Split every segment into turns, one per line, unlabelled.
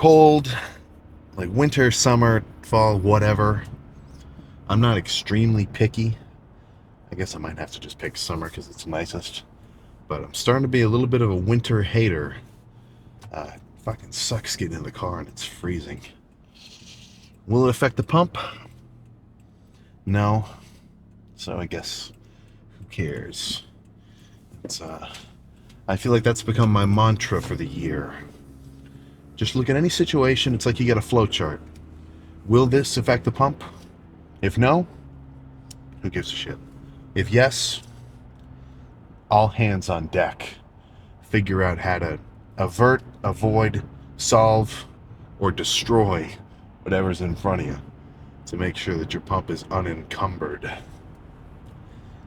cold, like winter, summer, fall, whatever. I'm not extremely picky. I guess I might have to just pick summer because it's nicest. But I'm starting to be a little bit of a winter hater. Fucking sucks getting in the car and it's freezing. Will it affect the pump? No. So I guess who cares? It's I feel like that's become my mantra for the year. Just look at any situation, it's like you get a flow chart. Will this affect the pump? If no, who gives a shit? If yes, all hands on deck. Figure out how to avert, avoid, solve, or destroy whatever's in front of you to make sure that your pump is unencumbered.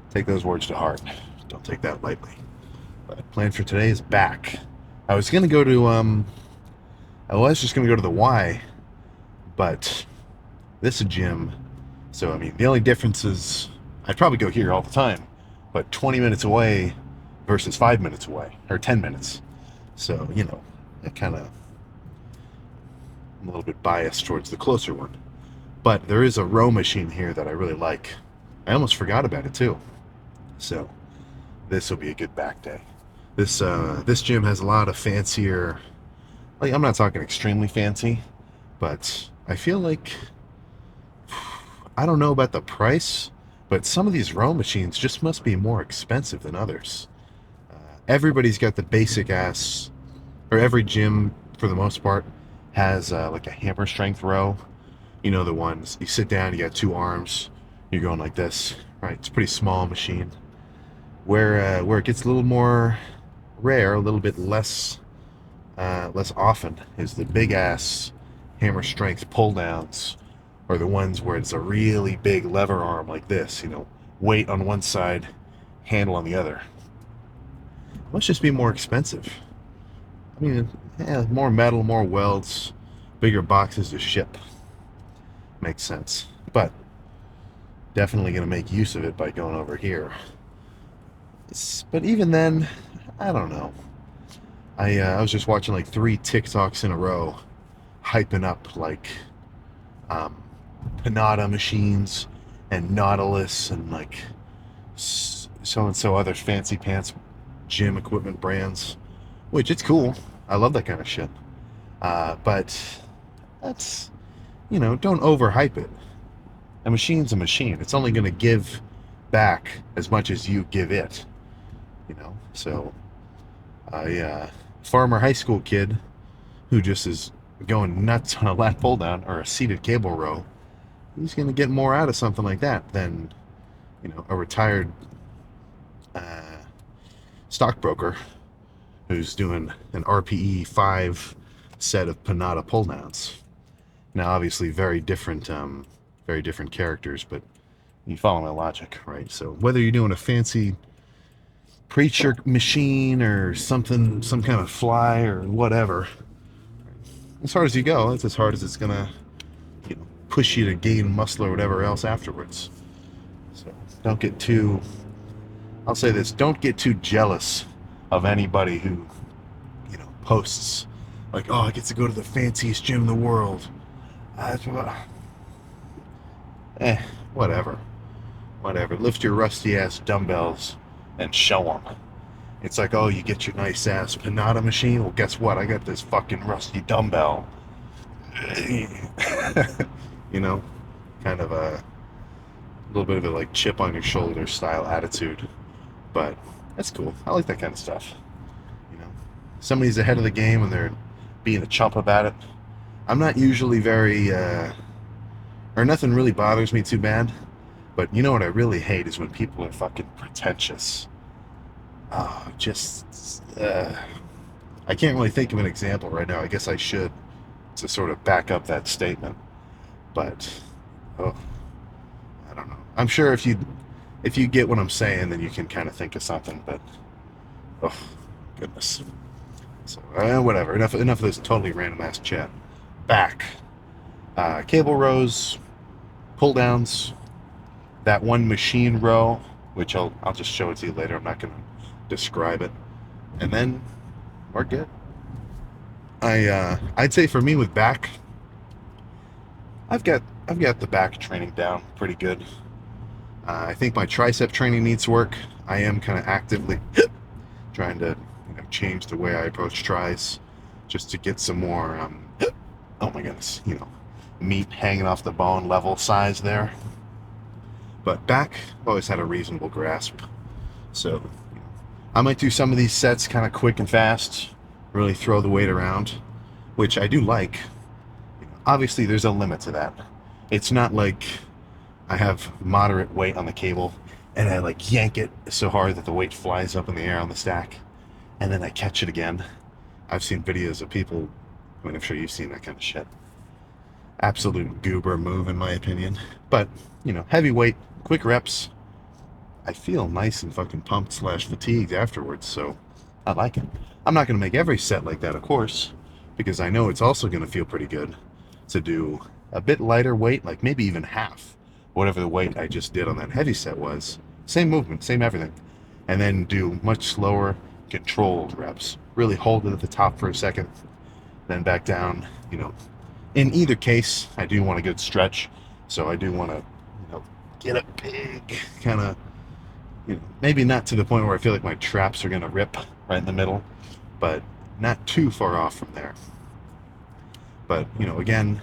Take those words to heart. Don't take that lightly. But plan for today is back. I was gonna go to I was just gonna go to the Y, but this is a gym. So I mean the only difference is I'd probably go here all the time, but 20 minutes away versus 5 minutes away, or 10 minutes. So, it kind of, I'm a little bit biased towards the closer one. But there is a row machine here that I really like. I almost forgot about it too. So, this will be a good back day. This gym has a lot of fancier, like I'm not talking extremely fancy, but I feel like, I don't know about the price, but some of these row machines just must be more expensive than others. Everybody's got the basic ass, or every gym for the most part has like a hammer strength row. You know the ones you sit down, you got two arms, you're going like this, right? It's a pretty small machine. Where it gets a little more rare, a little bit less often, is the big ass hammer strength pull downs, or the ones where it's a really big lever arm like this. Weight on one side, handle on the other. Must just be more expensive. I mean, yeah, more metal, more welds, bigger boxes to ship. Makes sense. But definitely going to make use of it by going over here. But even then, I don't know. I was just watching like 3 TikToks in a row, hyping up like Panada machines and Nautilus and like so and so other fancy pants gym equipment brands, which it's cool. I love that kind of shit. But that's, don't overhype it. A machine's a machine. It's only going to give back as much as you give it. So a farmer high school kid who just is going nuts on a lat pull down or a seated cable row, he's going to get more out of something like that than, a retired stockbroker who's doing an RPE 5 set of Panada pull downs. Now, obviously, very different characters, but you follow my logic, right? So whether you're doing a fancy preacher machine or something, some kind of fly or whatever, as hard as you go, it's as hard as it's gonna, push you to gain muscle or whatever else afterwards. So don't get too. I'll say this: don't get too jealous of anybody who, posts like, "Oh, I get to go to the fanciest gym in the world." Eh, whatever, whatever. Lift your rusty ass dumbbells and show them. It's like, oh, you get your nice ass Panada machine. Well, guess what? I got this fucking rusty dumbbell. you know, kind of a little bit of a like chip on your shoulder style attitude. But that's cool. I like that kind of stuff. You know, somebody's ahead of the game and they're being a chump about it. I'm not usually very, or nothing really bothers me too bad. But you know what I really hate is when people are fucking pretentious. Oh, I can't really think of an example right now. I guess I should to sort of back up that statement. But, oh, I don't know. I'm sure if you get what I'm saying, then you can kind of think of something. But, oh, goodness. So, whatever. Enough of this totally random ass chat. Back. Cable rows, pull downs, that one machine row, which I'll just show it to you later. I'm not going to describe it. And then we're good. I'd say for me with back, I've got the back training down pretty good. I think my tricep training needs work. I am kind of actively trying to change the way I approach tries, just to get some more oh my goodness, meat hanging off the bone level size there. But back, I've always had a reasonable grasp. So I might do some of these sets kind of quick and fast, really throw the weight around, which I do like. Obviously, there's a limit to that. It's not like I have moderate weight on the cable and I like yank it so hard that the weight flies up in the air on the stack and then I catch it again. I've seen videos of people, I mean, I'm sure you've seen that kind of shit. Absolute goober move, in my opinion. But, heavy weight, quick reps. I feel nice and fucking pumped slash fatigued afterwards, so I like it. I'm not going to make every set like that, of course, because I know it's also going to feel pretty good to do a bit lighter weight, like maybe even half whatever the weight I just did on that heavy set was. Same movement, same everything. And then do much slower, controlled reps. Really hold it at the top for a second, then back down. In either case, I do want a good stretch, so I do want to, get a big kind of, maybe not to the point where I feel like my traps are going to rip right in the middle, but not too far off from there. But, again,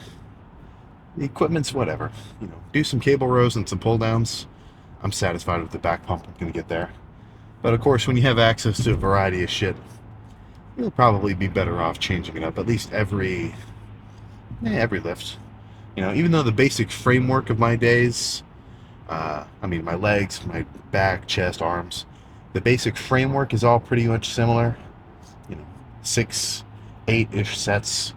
the equipment's whatever. Do some cable rows and some pull downs. I'm satisfied with the back pump. I'm going to get there. But of course, when you have access to a variety of shit, you'll probably be better off changing it up at least every lift. Even though the basic framework of my days, my legs, my back, chest, arms, the basic framework is all pretty much similar. 6, 8-ish sets,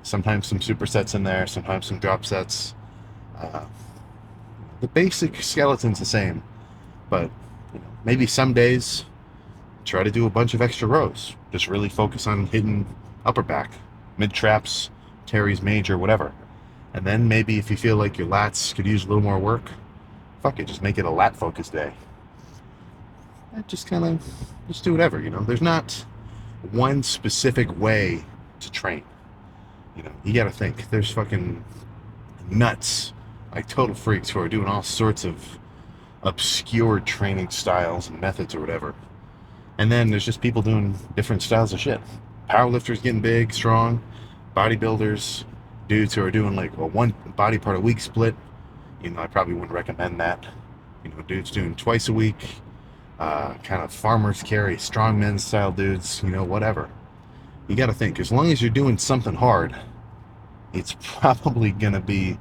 sometimes some supersets in there, sometimes some drop sets. The basic skeleton's the same, but maybe some days try to do a bunch of extra rows. Just really focus on hitting upper back, mid traps, teres major, whatever. And then maybe if you feel like your lats could use a little more work, fuck it, just make it a lat focus day. Just do whatever. There's not one specific way to train. You gotta think. There's fucking nuts, like total freaks who are doing all sorts of obscure training styles and methods or whatever. And then there's just people doing different styles of shit. Powerlifters getting big, strong, bodybuilders, dudes who are doing like a one body part a week split. I probably wouldn't recommend that. Dudes doing twice a week, kind of farmers carry, strongmen style dudes, whatever. You got to think, as long as you're doing something hard, it's probably going to be,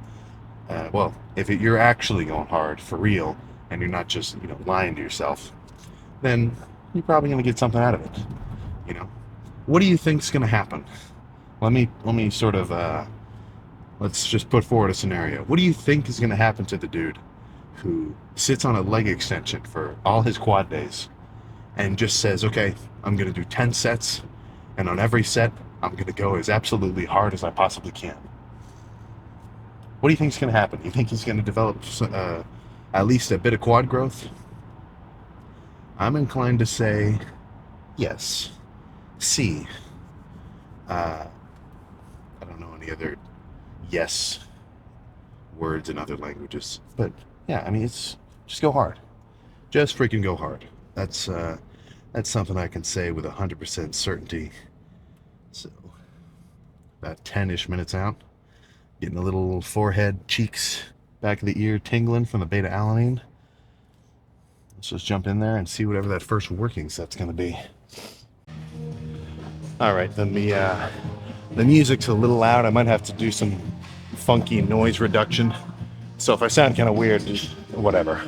if you're actually going hard for real and you're not just, lying to yourself, then you're probably going to get something out of it. What do you think's going to happen? Let me sort of, let's just put forward a scenario. What do you think is going to happen to the dude who sits on a leg extension for all his quad days and just says, okay, I'm going to do 10 sets, and on every set, I'm going to go as absolutely hard as I possibly can? What do you think is going to happen? You think he's going to develop at least a bit of quad growth? I'm inclined to say yes. C. I don't know any other yes words in other languages, but yeah, it's just go hard. Just freaking go hard. That's something I can say with 100% certainty. So, about 10-ish minutes out, getting a little forehead, cheeks, back of the ear tingling from the beta alanine. Let's just jump in there and see whatever that first working set's going to be. All right, then the music's a little loud. I might have to do some funky noise reduction. So if I sound kind of weird, just whatever.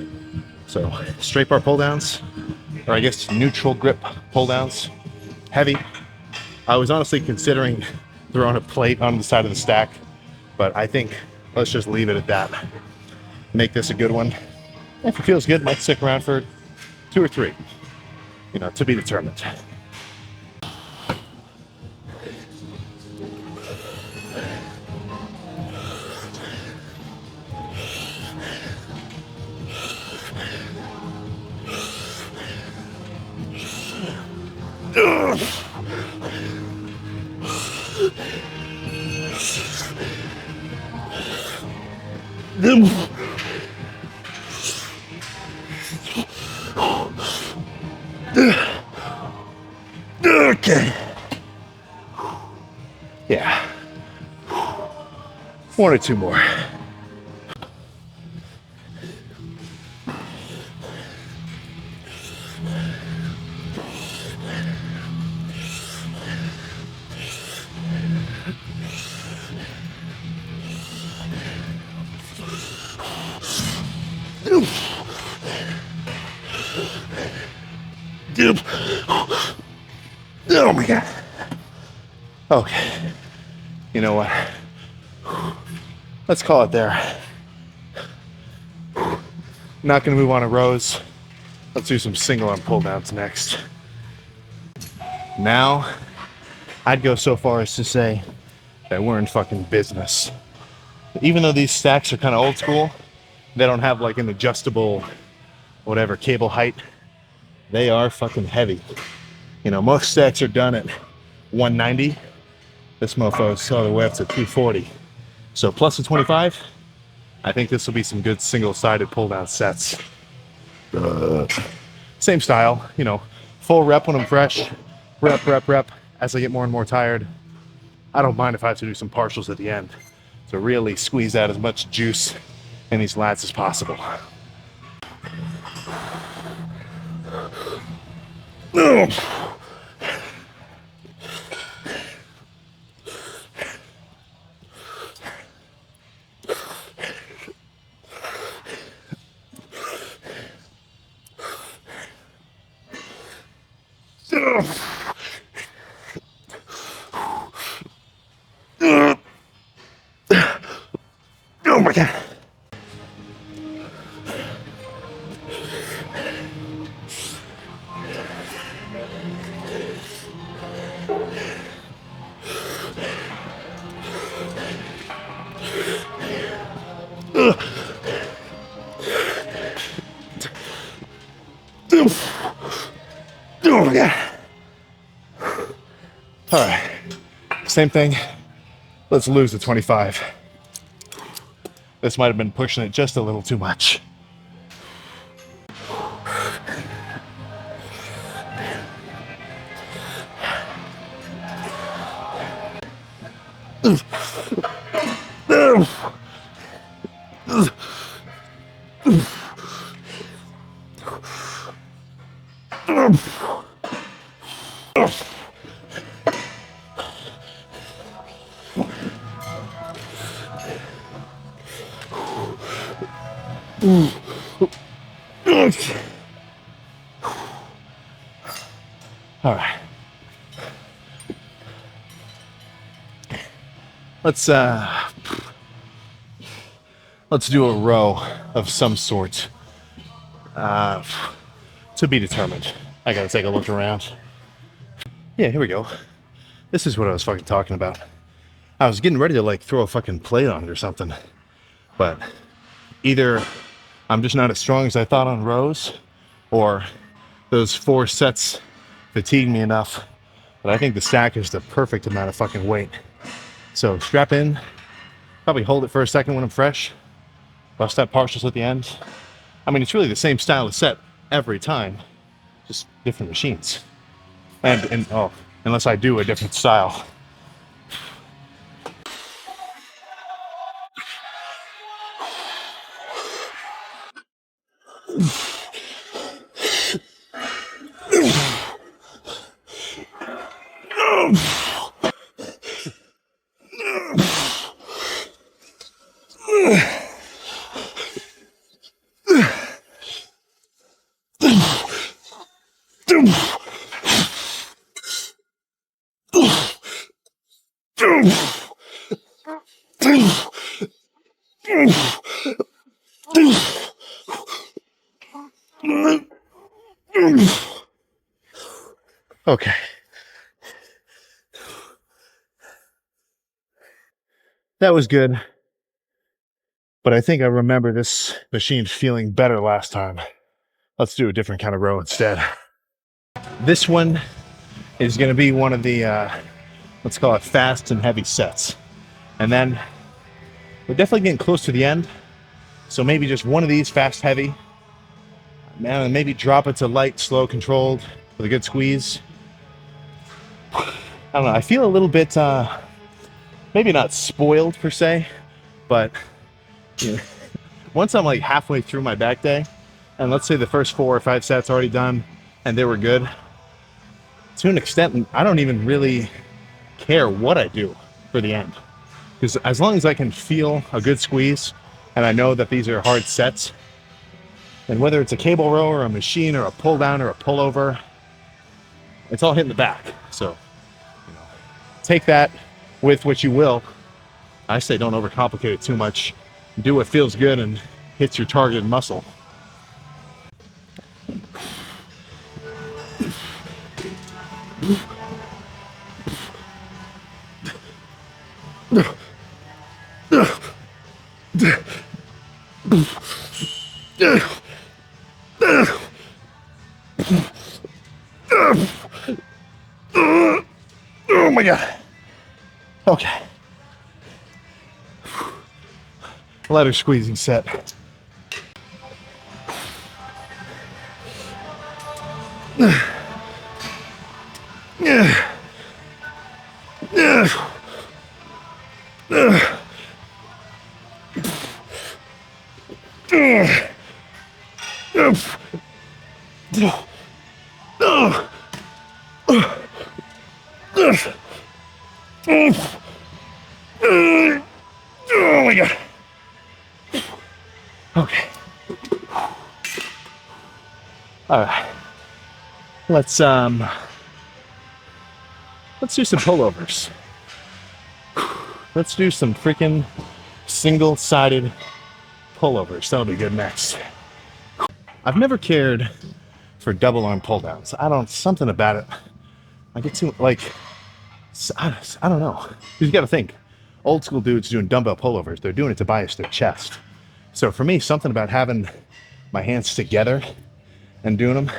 So straight bar pull downs, or I guess neutral grip pull downs, heavy. I was honestly considering throwing a plate on the side of the stack, but I think let's just leave it at that. Make this a good one. If it feels good, might stick around for 2 or 3. To be determined. Okay. Yeah. One or two more. Oh my God. Okay. You know what? Let's call it there. Not gonna move on to rows. Let's do some single arm pull downs next. Now, I'd go so far as to say that we're in fucking business. Even though these stacks are kind of old school, they don't have like an adjustable, whatever, cable height. They are fucking heavy. You know, most stacks are done at 190. This mofo's all the way up to 240. So plus a 25, I think this will be some good single-sided pull-down sets. Same style, you know, full rep when I'm fresh, rep. As I get more and more tired, I don't mind if I have to do some partials at the end to really squeeze out as much juice in these lats as possible. Oh my God. Oh my God. All right, same thing. Let's lose the 25. This might have been pushing it just a little too much. All right. Let's do a row of some sort. To be determined. I gotta take a look around. Yeah, here we go. This is what I was fucking talking about. I was getting ready to like throw a fucking plate on it or something. But either I'm just not as strong as I thought on rows, or those 4 sets fatigued me enough that I think the stack is the perfect amount of fucking weight. So strap in, probably hold it for a second when I'm fresh, bust out partials at the end. I mean, it's really the same style of set every time, just different machines. And oh, unless I do a different style. Okay. That was good. But I think I remember this machine feeling better last time. Let's do a different kind of row instead. This one is going to be one of the, let's call it fast and heavy sets. And then we're definitely getting close to the end. So maybe just one of these fast, heavy, man, and maybe drop it to light, slow, controlled with a good squeeze. I don't know. I feel a little bit, maybe not spoiled per se, but you know, once I'm like halfway through my back day, and let's say the first 4 or 5 sets already done, and they were good, to an extent, I don't even really care what I do for the end. Because as long as I can feel a good squeeze, and I know that these are hard sets, and whether it's a cable row or a machine or a pull down or a pullover, it's all hitting the back. So, take that with what you will. I say don't overcomplicate it too much. Do what feels good and hits your targeted muscle. Oh my God. Okay. Letter squeezing set. Oh my God. Okay. All right. Let's do some pullovers. Let's do some freaking single-sided pullovers. That'll be good next. I've never cared for double arm pull downs. Something about it. I get too, like, I don't know. You got to think. Old school dudes doing dumbbell pullovers, they're doing it to bias their chest. So for me, something about having my hands together and doing them,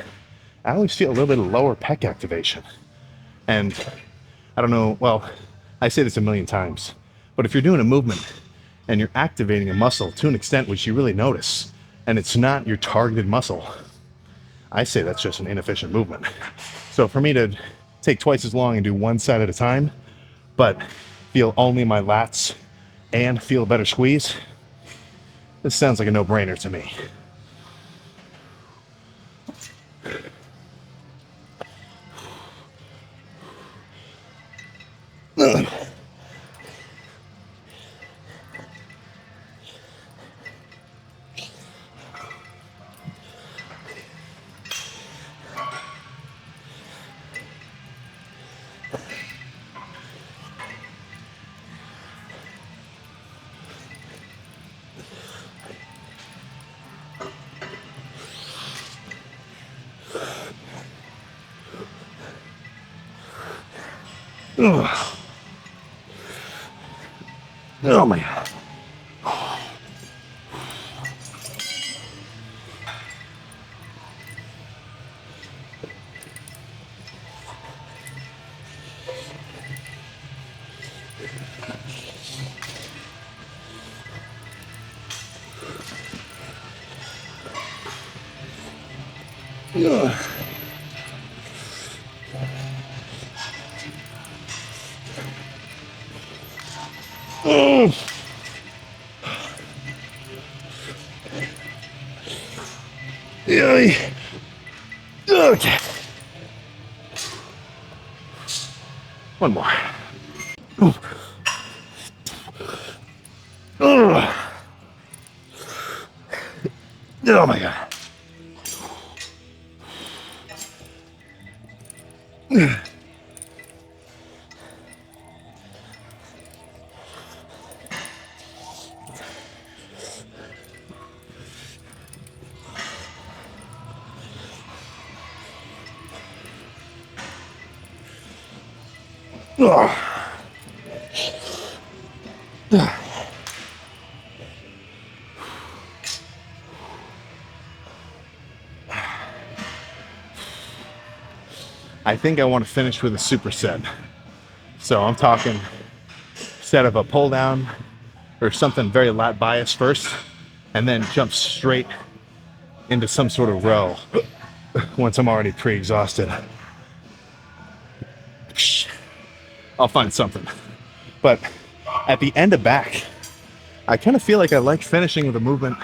I always feel a little bit of lower pec activation. And I don't know, well, I say this a million times, but if you're doing a movement and you're activating a muscle to an extent which you really notice, and it's not your targeted muscle, I say that's just an inefficient movement. So for me to take twice as long and do one side at a time, but feel only my lats and feel a better squeeze, this sounds like a no-brainer to me. Oh my God. Okay. One more. Oh my God. I think I want to finish with a superset. So I'm talking set of a pull down or something very lat bias first, and then jump straight into some sort of row once I'm already pre-exhausted. I'll find something. But at the end of back, I kind of feel like I like finishing with a movement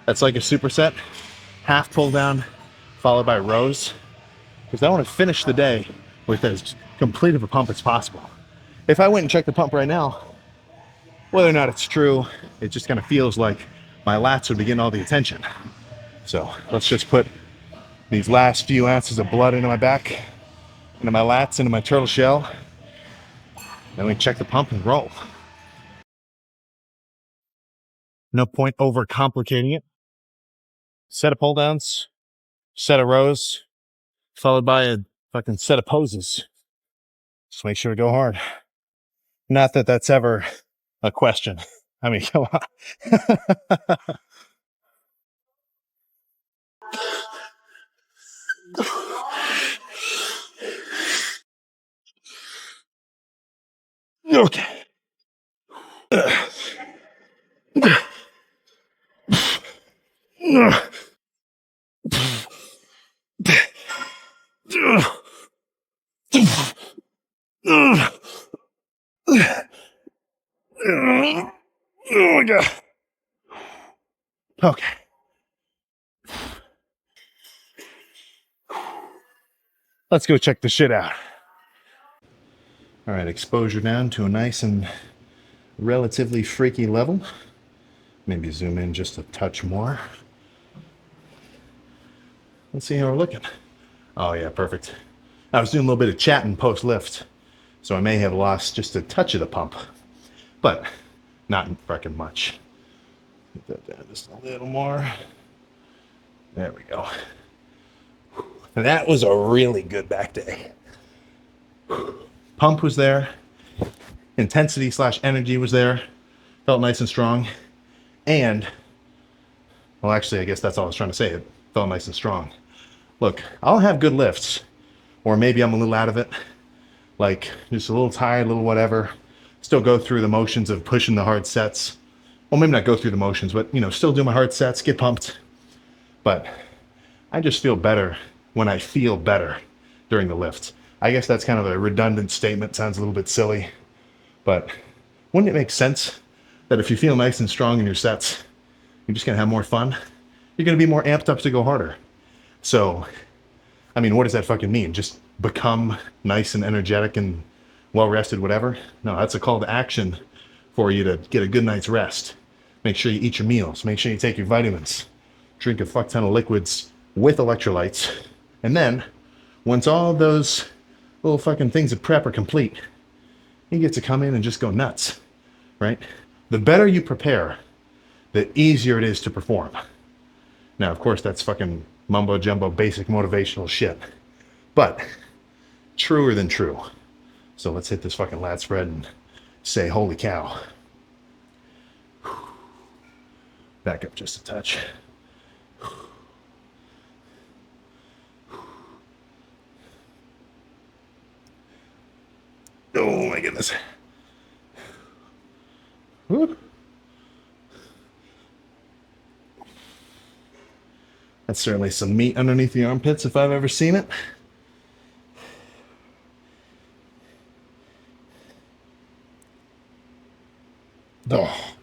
that's like a superset, half pull down, followed by rows, because I want to finish the day with as complete of a pump as possible. If I went and checked the pump right now, whether or not it's true, it just kind of feels like my lats would be getting all the attention. So let's just put these last few ounces of blood into my back, into my lats, into my turtle shell. Then we check the pump and roll. No point over complicating it. Set of pull downs, set of rows, followed by a fucking set of poses. Just make sure to go hard. Not that that's ever a question. I mean, come on. Okay. Oh my god. Okay. Let's go check the shit out. All right, exposure down to a nice and relatively freaky level. Maybe zoom in just a touch more. Let's see how we're looking. Oh yeah, perfect. I was doing a little bit of chatting post-lift, so I may have lost just a touch of the pump, but not freaking much. Get that down just a little more. There we go. And that was a really good back day. Pump was there. Intensity / energy was there. Felt nice and strong. And, well, actually, I guess that's all I was trying to say. It felt nice and strong. Look, I'll have good lifts, or maybe I'm a little out of it, like just a little tired, a little whatever. Still go through the motions of pushing the hard sets. Well, maybe not go through the motions, but, you know, still do my hard sets, get pumped. But I just feel better when I feel better during the lift. I guess that's kind of a redundant statement, sounds a little bit silly, but wouldn't it make sense that if you feel nice and strong in your sets, you're just gonna have more fun? You're gonna be more amped up to go harder. So, I mean, what does that fucking mean? Just become nice and energetic and well-rested, whatever? No, that's a call to action for you to get a good night's rest. Make sure you eat your meals. Make sure you take your vitamins. Drink a fuck ton of liquids with electrolytes. And then, once all those little fucking things of prep are complete, you get to come in and just go nuts, right? The better you prepare, the easier it is to perform. Now, of course, that's fucking mumbo jumbo basic motivational shit, but truer than true. So let's hit this fucking lat spread and say, holy cow. Back up just a touch. Oh my goodness. Woo. That's certainly some meat underneath the armpits if I've ever seen it. Oh.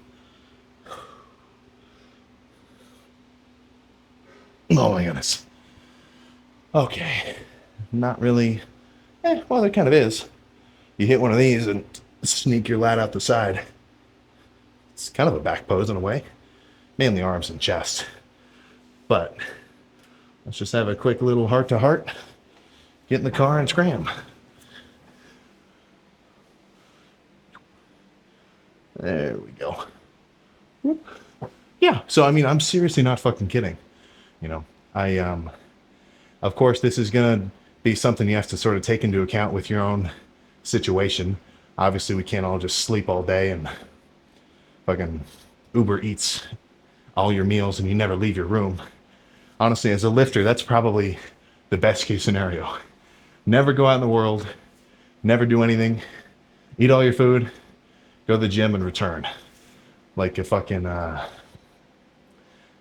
Oh my goodness. Okay. Not really. Well, there kind of is. You hit one of these and sneak your lat out the side. It's kind of a back pose in a way. Mainly arms and chest. But let's just have a quick little heart-to-heart. Get in the car and scram. There we go. Whoop. Yeah, so I mean, I'm seriously not fucking kidding. You know, of course, this is gonna be something you have to sort of take into account with your own situation. Obviously, we can't all just sleep all day and fucking Uber Eats all your meals and you never leave your room. Honestly, as a lifter, that's probably the best case scenario. Never go out in the world, never do anything, eat all your food, go to the gym and return. Like a fucking,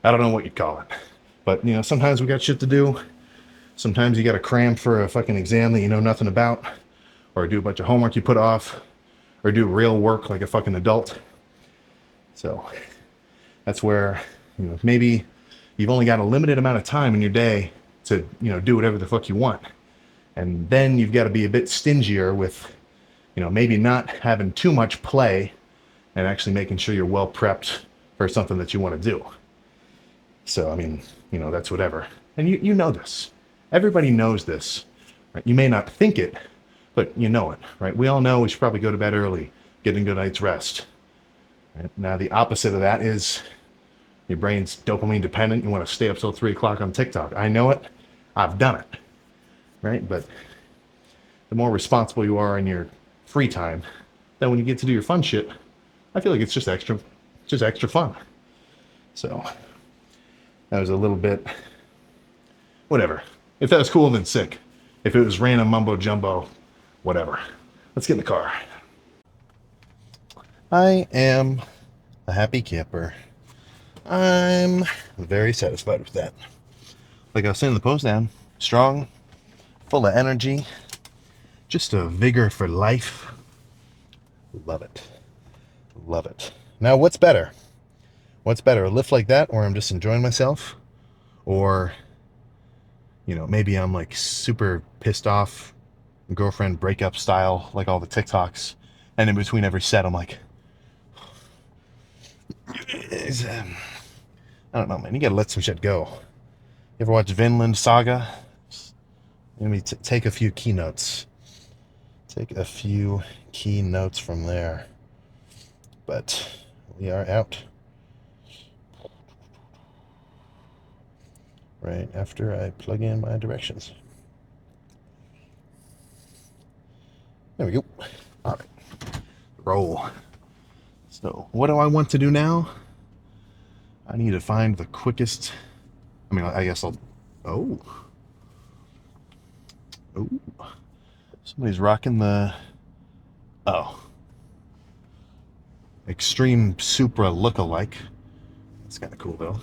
I don't know what you'd call it. But, you know, sometimes we got shit to do. Sometimes you got to cram for a fucking exam that you know nothing about, or do a bunch of homework you put off, or do real work like a fucking adult. So that's where, you know, maybe you've only got a limited amount of time in your day to, you know, do whatever the fuck you want. And then you've got to be a bit stingier with, you know, maybe not having too much play and actually making sure you're well prepped for something that you want to do. So, I mean, you know, that's whatever. And you know this. Everybody knows this. Right? You may not think it, but you know it, right? We all know we should probably go to bed early, get a good night's rest. Right? Now, the opposite of that is your brain's dopamine dependent. You want to stay up till 3 o'clock on TikTok. I know it. I've done it. Right? But the more responsible you are in your free time, then when you get to do your fun shit, I feel like it's just extra fun. So that was a little bit, whatever. If that was cool, then sick. If it was random mumbo jumbo, whatever. Let's get in the car. I am a happy camper. I'm very satisfied with that. Like I was saying in the post, down, strong, full of energy, just a vigor for life. Love it. Love it. Now, what's better? What's better, a lift like that where I'm just enjoying myself? Or, you know, maybe I'm like super pissed off, girlfriend breakup style, like all the TikToks, and in between every set, I'm like, I don't know, man. You gotta let some shit go. You ever watch Vinland Saga? Let me take a few keynotes. Take a few keynotes from there. But we are out. Right after I plug in my directions. There we go. All right. Roll. So what do I want to do now? I need to find the quickest. I mean, I guess I'll. Oh. Somebody's rocking the. Oh. Extreme Supra look-alike. That's kind of cool, though.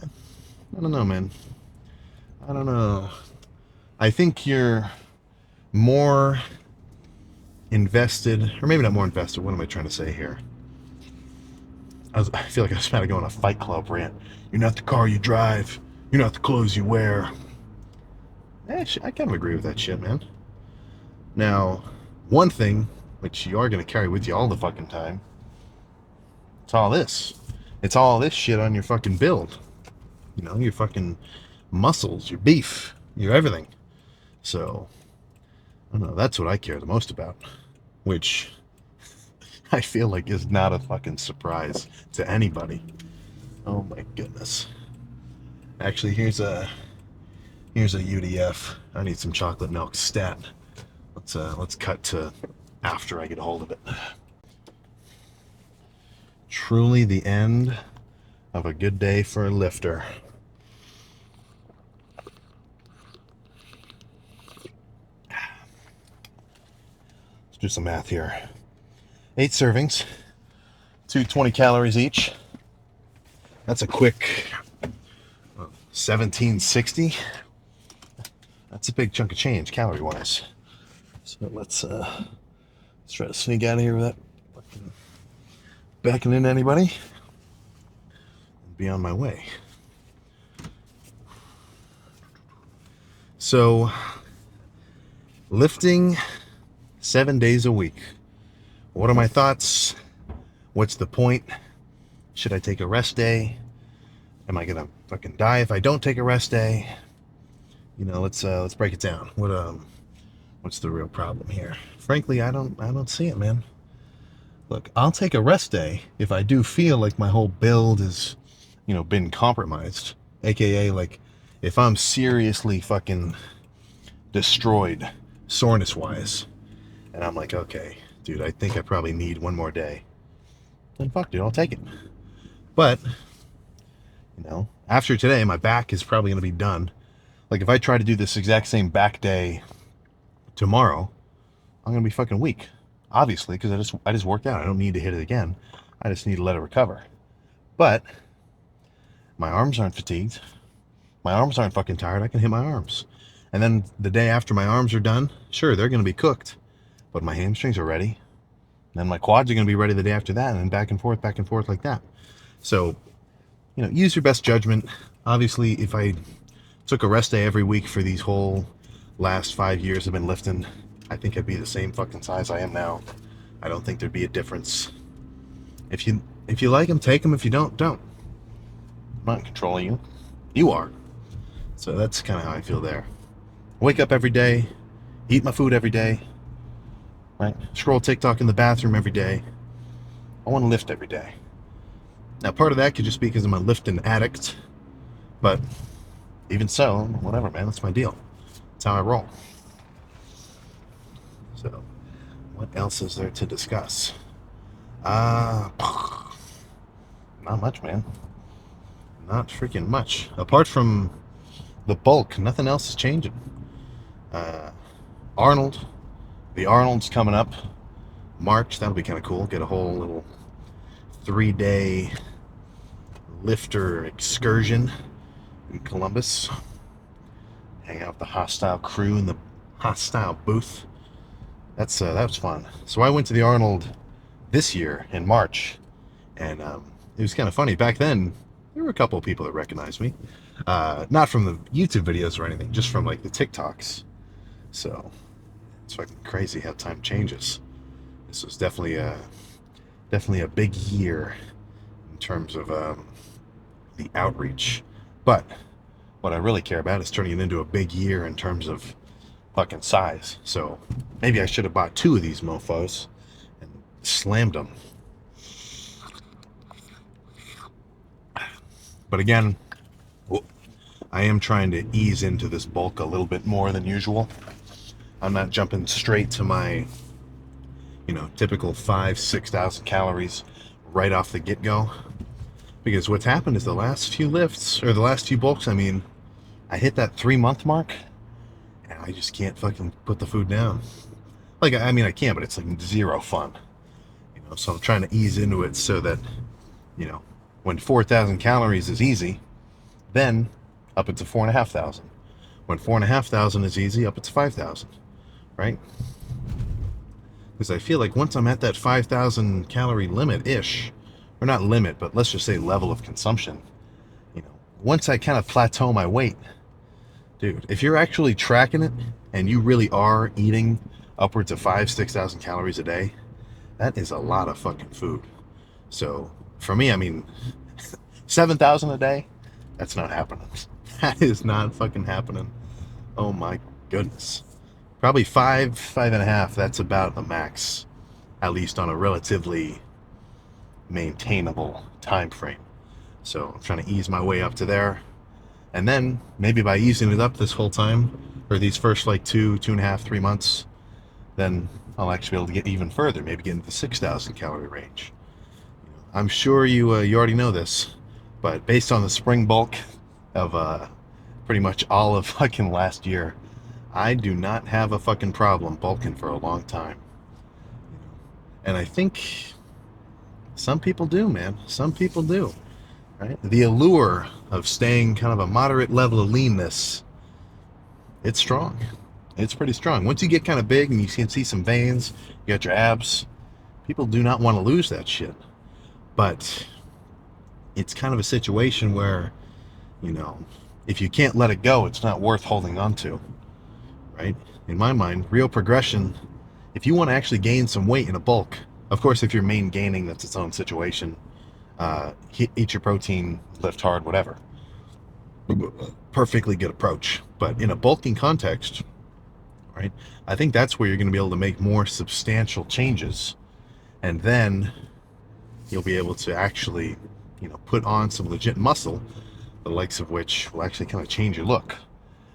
I don't know, man. I don't know. I think you're more invested, or maybe not more invested. What am I trying to say here? I feel like I was about to go on a Fight Club rant. You're not the car you drive. You're not the clothes you wear. I kind of agree with that shit, man. Now, one thing which you are going to carry with you all the fucking time, it's all this. It's all this shit on your fucking build. You know, your fucking muscles, your beef, your everything. So, I don't know, that's what I care the most about. Which I feel like is not a fucking surprise to anybody. Oh my goodness. Actually, here's a UDF. I need some chocolate milk stat. Let's cut to after I get a hold of it. Truly the end of a good day for a lifter. Let's do some math here. 8 servings, 220 calories each. That's a quick 1760. That's a big chunk of change calorie-wise. So let's try to sneak out of here without backing into anybody. And be on my way. So, lifting 7 days a week. What are my thoughts? What's the point? Should I take a rest day? Am I gonna fucking die if I don't take a rest day? You know, let's break it down. What's the real problem here? Frankly, I don't see it, man. Look, I'll take a rest day if I do feel like my whole build is, you know, been compromised. AKA, like, if I'm seriously fucking destroyed, soreness-wise, and I'm like, okay, dude, I think I probably need one more day. Then fuck, dude, I'll take it. But, you know, after today, my back is probably going to be done. Like, if I try to do this exact same back day tomorrow, I'm going to be fucking weak. Obviously, because I just worked out. I don't need to hit it again. I just need to let it recover. But My arms aren't fatigued. My arms aren't fucking tired. I can hit my arms. And then the day after my arms are done, sure, they're going to be cooked, but my hamstrings are ready. And then my quads are going to be ready the day after that, and then back and forth like that. So, use your best judgment. Obviously, if I took a rest day every week for these whole last 5 years I've been lifting, I think I'd be the same fucking size I am now. I don't think there'd be a difference. If you like them, take them. If you don't, don't. I'm not controlling you. You are. So that's kind of how I feel there. Wake up every day, eat my food every day, right? Scroll TikTok in the bathroom every day. I want to lift every day. Now, part of that could just be because I'm a lifting addict, but even so, whatever, man. That's my deal. That's how I roll. So, what else is there to discuss? Not much, man. Not freaking much. Apart from the bulk, nothing else is changing. Arnold. The Arnold's coming up. March, that'll be kind of cool. Get a whole little 3-day lifter excursion in Columbus. Hang out with the hostile crew in the hostile booth. That was fun. So I went to the Arnold this year in March, and it was kind of funny. Back then, there were a couple of people that recognized me. Not from the YouTube videos or anything, just from like the TikToks. So it's fucking crazy how time changes. This was definitely a big year in terms of the outreach. But what I really care about is turning it into a big year in terms of fucking size. So maybe I should have bought 2 of these mofos and slammed them. But again, I am trying to ease into this bulk a little bit more than usual. I'm not jumping straight to my, typical 5,000-6,000 calories right off the get-go. Because what's happened is the last few lifts, or the last few bulks, I hit that 3-month mark, and I just can't fucking put the food down. Like, I can, but it's like zero fun. So I'm trying to ease into it so that, when 4,000 calories is easy, then up it to 4,500. When 4,500 is easy, up it to 5,000, right? Because I feel like once I'm at that 5,000 calorie limit-ish, or not limit, but let's just say level of consumption, once I kind of plateau my weight, dude, if you're actually tracking it and you really are eating upwards of 5,000-6,000 calories a day, that is a lot of fucking food. So for me, 7,000 a day, that's not happening. That is not fucking happening. Oh my goodness. Probably 5.5, that's about the max, at least on a relatively maintainable time frame. So I'm trying to ease my way up to there. And then maybe by easing it up this whole time, or these first like 2.5, 3 months, then I'll actually be able to get even further, maybe get into the 6,000 calorie range. I'm sure you already know this, but based on the spring bulk of pretty much all of fucking last year, I do not have a fucking problem bulking for a long time. And I think some people do, man. Some people do, right? The allure of staying kind of a moderate level of leanness, it's strong. It's pretty strong. Once you get kind of big and you can see some veins, you got your abs, people do not want to lose that shit. But it's kind of a situation where, if you can't let it go, it's not worth holding on to, right? In my mind, real progression, if you want to actually gain some weight in a bulk, of course, if you're main gaining, that's its own situation. Eat your protein, lift hard, whatever. Perfectly good approach. But in a bulking context, right, I think that's where you're going to be able to make more substantial changes. And then you'll be able to actually, put on some legit muscle, the likes of which will actually kind of change your look.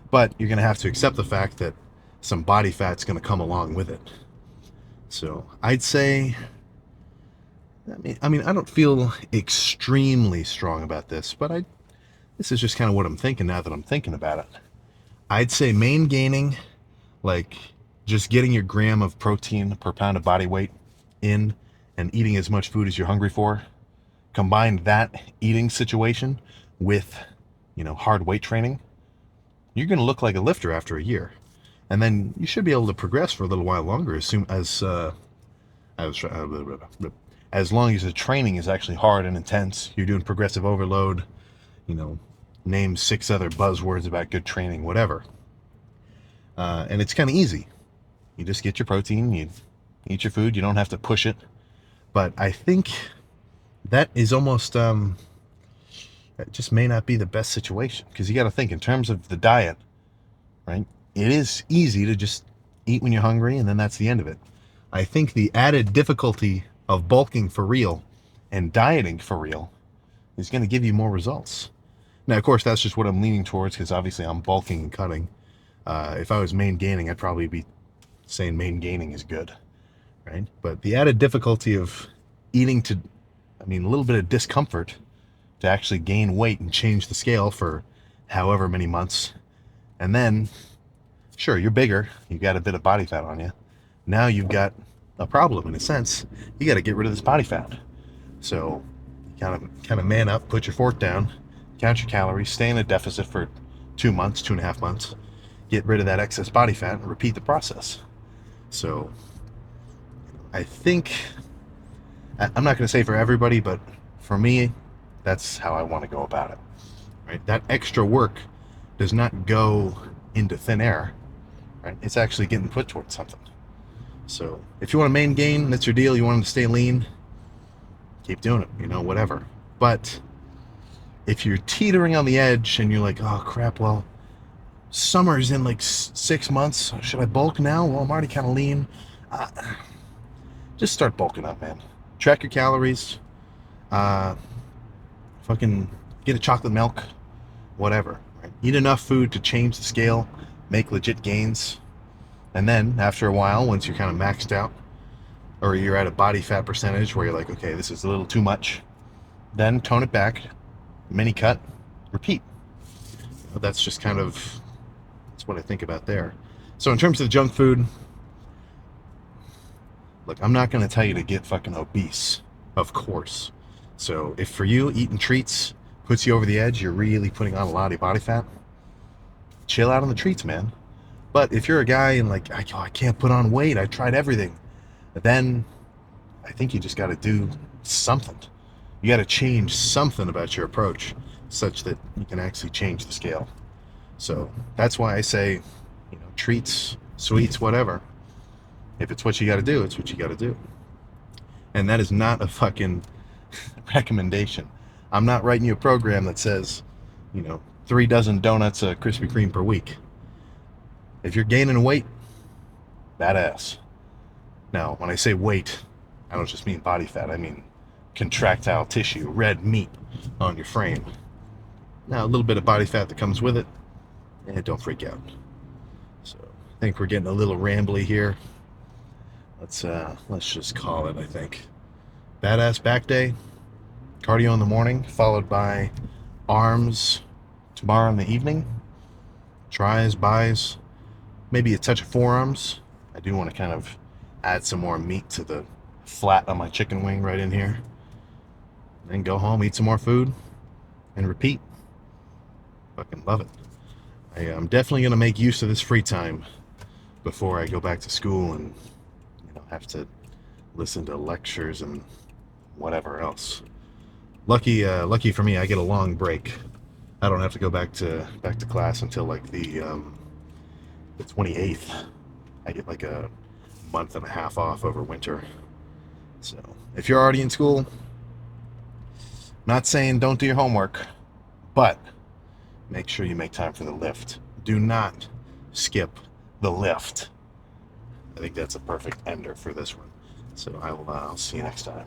But you're going to have to accept the fact that some body fat's going to come along with it. So I'd say, I don't feel extremely strong about this, but this is just kind of what I'm thinking now that I'm thinking about it. I'd say main gaining, like just getting your gram of protein per pound of body weight in and eating as much food as you're hungry for, combine that eating situation with, hard weight training, you're going to look like a lifter after a year. And then you should be able to progress for a little while longer as long as the training is actually hard and intense. You're doing progressive overload, name 6 other buzzwords about good training, whatever. And it's kind of easy. You just get your protein, you eat your food, you don't have to push it. But I think that is almost, that just may not be the best situation, because you got to think in terms of the diet, right? It is easy to just eat when you're hungry, and then that's the end of it. I think the added difficulty of bulking for real and dieting for real is going to give you more results. Now, of course, that's just what I'm leaning towards, because obviously I'm bulking and cutting. If I was main gaining, I'd probably be saying main gaining is good, right? But the added difficulty of eating a little bit of discomfort to actually gain weight and change the scale for however many months. And then, sure, you're bigger, you've got a bit of body fat on you. Now you've got a problem in a sense. You got to get rid of this body fat. So kind of man up, put your fork down, count your calories, stay in a deficit for 2 months, 2.5 months, get rid of that excess body fat, and repeat the process. So I think, I'm not going to say for everybody, but for me, that's how I want to go about it. Right? That extra work does not go into thin air. Right? It's actually getting put towards something. So if you want to main gain, that's your deal. You want to stay lean, keep doing it, whatever. But if you're teetering on the edge and you're like, oh crap, well, summer's in like 6 months, should I bulk now? Well, I'm already kind of lean. Just start bulking up, man. Track your calories. Fucking get a chocolate milk, whatever. Right? Eat enough food to change the scale, make legit gains. And then after a while, once you're kind of maxed out, or you're at a body fat percentage where you're like, okay, this is a little too much, then tone it back, mini cut, repeat. That's just that's what I think about there. So in terms of junk food, look, I'm not going to tell you to get fucking obese, of course. So if for you, eating treats puts you over the edge, you're really putting on a lot of body fat, chill out on the treats, man. But if you're a guy and like, I can't put on weight, I tried everything, then I think you just got to do something. You got to change something about your approach such that you can actually change the scale. So that's why I say, treats, sweets, whatever. If it's what you got to do, it's what you got to do. And that is not a fucking recommendation. I'm not writing you a program that says, 3 dozen donuts of Krispy Kreme per week. If you're gaining weight, badass. Now, when I say weight, I don't just mean body fat. I mean contractile tissue, red meat on your frame. Now, a little bit of body fat that comes with it, and don't freak out. So, I think we're getting a little rambly here. Let's just call it, I think. Badass back day, cardio in the morning, followed by arms tomorrow in the evening. Tries, buys, maybe a touch of forearms. I do want to kind of add some more meat to the flat on my chicken wing right in here. Then go home, eat some more food, and repeat. Fucking love it. I'm definitely going to make use of this free time before I go back to school and have to listen to lectures and whatever else. Lucky for me, I get a long break. I don't have to go back to class until like the 28th. I get like a month and a half off over winter. So if you're already in school, not saying don't do your homework, but make sure you make time for the lift. Do not skip the lift. I think that's a perfect ender for this one. So I'll see you next time.